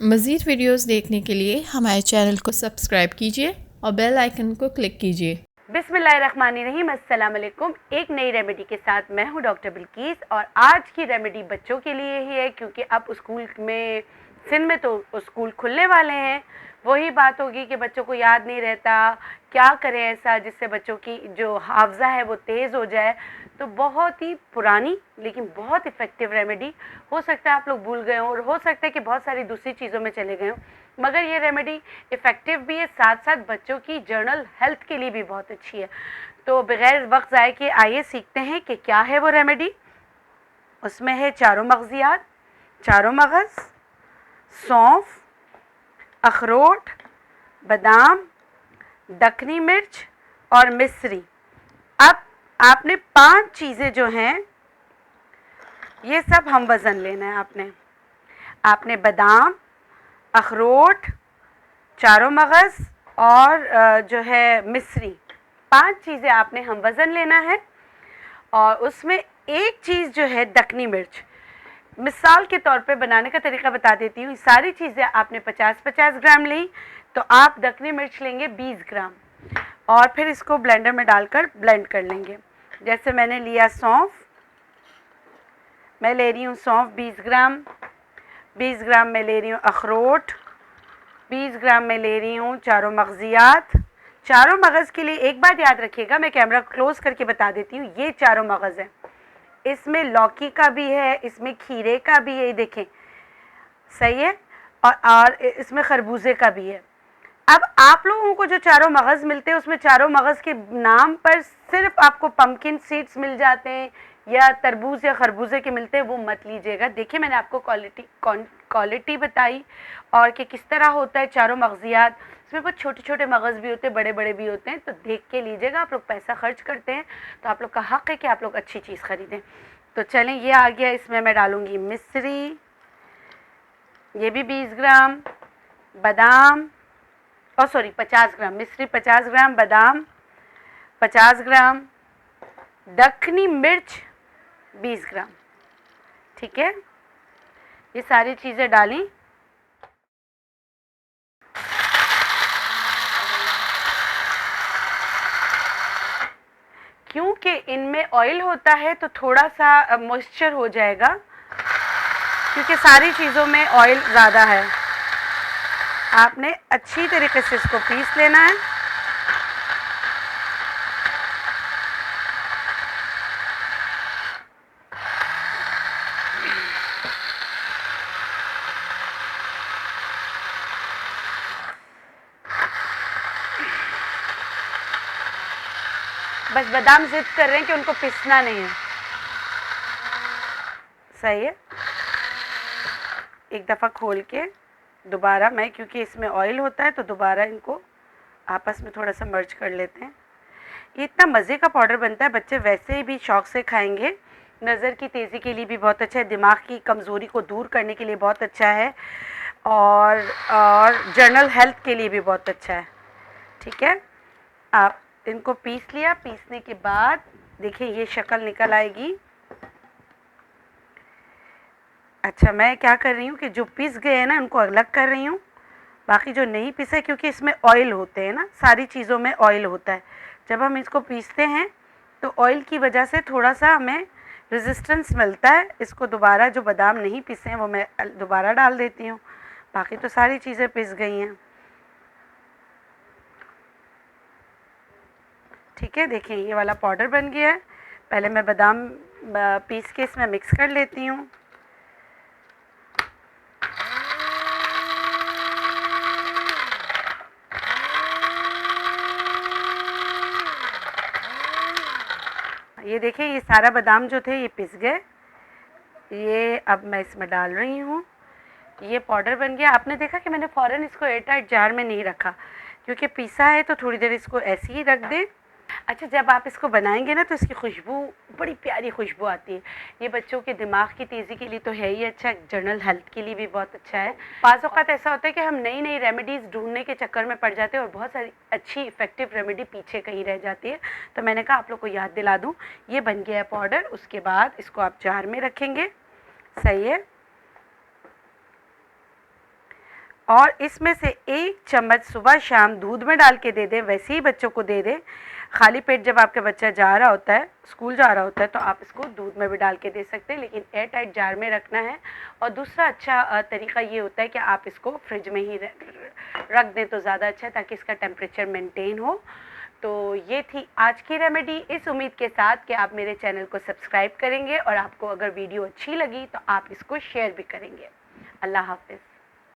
मज़ीद वीडियोस देखने के लिए हमारे चैनल को सब्सक्राइब कीजिए और बेल आइकन को क्लिक कीजिए। बिस्मिल्लाहिर्रहमानिर्रहीम, अस्सलाम वालेकुम। एक नई रेमेडी के साथ मैं हूं डॉक्टर बिल्किस और आज की रेमेडी बच्चों के लिए ही है, क्योंकि अब स्कूल में सिंध में तो स्कूल खुलने वाले हैं। वही बात होगी कि बच्चों को याद नहीं रहता, क्या करें ऐसा जिससे बच्चों की जो हाफजा है वो तेज़ हो जाए। तो बहुत ही पुरानी लेकिन बहुत इफ़ेक्टिव रेमेडी, हो सकता है आप लोग भूल गए हों और हो सकता है कि बहुत सारी दूसरी चीज़ों में चले गए हों, मगर ये रेमेडी इफ़ेक्टिव भी है, साथ साथ बच्चों की जर्नल हेल्थ के लिए भी बहुत अच्छी है। तो बगैर वक्त ज़ाय के आइए सीखते हैं कि क्या है वो रेमेडी। उसमें है चारों मगज़ियात, चारों मगज़, सौंफ, अखरोट, बादाम, दखनी मिर्च और मिश्री। अब आपने 5 चीज़ें जो हैं ये सब हम वज़न लेना है। आपने बादाम, अखरोट, चारों मगज़ और जो है मिश्री, 5 चीज़ें आपने हम वज़न लेना है। और उसमें एक चीज़ जो है दखनी मिर्च, मिसाल के तौर पे बनाने का तरीका बता देती हूँ। सारी चीज़ें आपने 50-50 ग्राम ली, तो आप दखनी मिर्च लेंगे 20 ग्राम और फिर इसको ब्लेंडर में डालकर ब्लेंड कर लेंगे। जैसे मैंने लिया सौंफ, मैं ले रही हूँ सौंफ 20 ग्राम, 20 ग्राम मैं ले रही हूँ अखरोट, 20 ग्राम मैं ले रही हूँ चारों मगज़ियात। चारों मगज़ के लिए एक बात याद रखिएगा, मैं कैमरा क्लोज करके बता देती हूँ, ये चारों मगज़ हैं। इसमें लौकी का भी है, इसमें खीरे का भी है, देखें सही है, और इसमें खरबूजे का भी है। अब आप लोगों को जो चारों मगज़ मिलते हैं उसमें चारों मगज़ के नाम पर सिर्फ आपको पम्पकिन सीड्स मिल जाते हैं या तरबूज या खरबूजे के मिलते हैं, वो मत लीजिएगा। देखिए मैंने आपको क्वालिटी बताई और कि किस तरह होता है चारों मगज़ियात। इसमें कुछ छोटे छोटे मगज़ भी होते हैं, बड़े बड़े भी होते हैं, तो देख के लीजिएगा। आप लोग पैसा खर्च करते हैं तो आप लोग का हक़ है कि आप लोग अच्छी चीज़ ख़रीदें। तो चलें, ये आ गया। इसमें मैं डालूँगी मिश्री, ये भी 20 ग्राम, बादाम और सॉरी 50 ग्राम, मिश्री 50 ग्राम, बादाम 50 ग्राम, दखनी मिर्च 20 ग्राम। ठीक है, ये सारी चीज़ें डाली। क्योंकि इनमें ऑयल होता है तो थोड़ा सा मॉइस्चर हो जाएगा, क्योंकि सारी चीज़ों में ऑयल ज़्यादा है। आपने अच्छी तरीके से इसको पीस लेना है। बस बादाम जिद कर रहे हैं कि उनको पीसना नहीं है। सही है, एक दफ़ा खोल के दोबारा मैं, क्योंकि इसमें ऑयल होता है तो दोबारा इनको आपस में थोड़ा सा मर्ज कर लेते हैं। ये इतना मज़े का पाउडर बनता है, बच्चे वैसे भी शौक़ से खाएंगे। नज़र की तेज़ी के लिए भी बहुत अच्छा है, दिमाग की कमज़ोरी को दूर करने के लिए बहुत अच्छा है और जर्नल हेल्थ के लिए भी बहुत अच्छा है। ठीक है, आप इनको पीस लिया। पीसने के बाद देखिए ये शक्ल निकल आएगी। अच्छा, मैं क्या कर रही हूँ कि जो पिस गए हैं ना उनको अलग कर रही हूँ, बाकी जो नहीं पिसे, क्योंकि इसमें ऑयल होते हैं ना, सारी चीज़ों में ऑयल होता है। जब हम इसको पीसते हैं तो ऑयल की वजह से थोड़ा सा हमें रेजिस्टेंस मिलता है। इसको दोबारा, जो बादाम नहीं पिसे हैं वो मैं दोबारा डाल देती हूँ, बाकी तो सारी चीज़ें पिस गई हैं। ठीक है, देखिए ये वाला पाउडर बन गया है। पहले मैं बादाम पीस के इसमें मिक्स कर लेती हूँ। ये देखिए ये सारा बादाम जो थे ये पिस गए। ये अब मैं इसमें डाल रही हूँ। ये पाउडर बन गया। आपने देखा कि मैंने फ़ौरन इसको एयरटाइट जार में नहीं रखा, क्योंकि पिसा है तो थोड़ी देर इसको ऐसे ही रख दें। अच्छा, जब आप इसको बनाएंगे ना तो इसकी खुशबू, बड़ी प्यारी खुशबू आती है। ये बच्चों के दिमाग की तेज़ी के लिए तो है ही अच्छा, जर्नल हेल्थ के लिए भी बहुत अच्छा है। बाज़ औक़ात ऐसा होता है कि हम नई नई रेमेडीज़ ढूंढने के चक्कर में पड़ जाते हैं और बहुत सारी अच्छी इफ़ेक्टिव रेमेडी पीछे कहीं रह जाती है। तो मैंने कहा आप लोग को याद दिला दूँ। ये बन गया है पाउडर। उसके बाद इसको आप जार में रखेंगे। सही है, और इसमें से 1 चम्मच सुबह शाम दूध में डाल के दे दें, वैसे ही बच्चों को दे दें। खाली पेट जब आपका बच्चा जा रहा होता है, स्कूल जा रहा होता है, तो आप इसको दूध में भी डाल के दे सकते हैं, लेकिन एयर टाइट जार में रखना है। और दूसरा अच्छा तरीका ये होता है कि आप इसको फ्रिज में ही रख दें तो ज़्यादा अच्छा है, ताकि इसका टेम्परेचर मेंटेन हो। तो ये थी आज की रेमेडी, इस उम्मीद के साथ कि आप मेरे चैनल को सब्सक्राइब करेंगे और आपको अगर वीडियो अच्छी लगी तो आप इसको शेयर भी करेंगे। अल्लाह हाफ़िज़।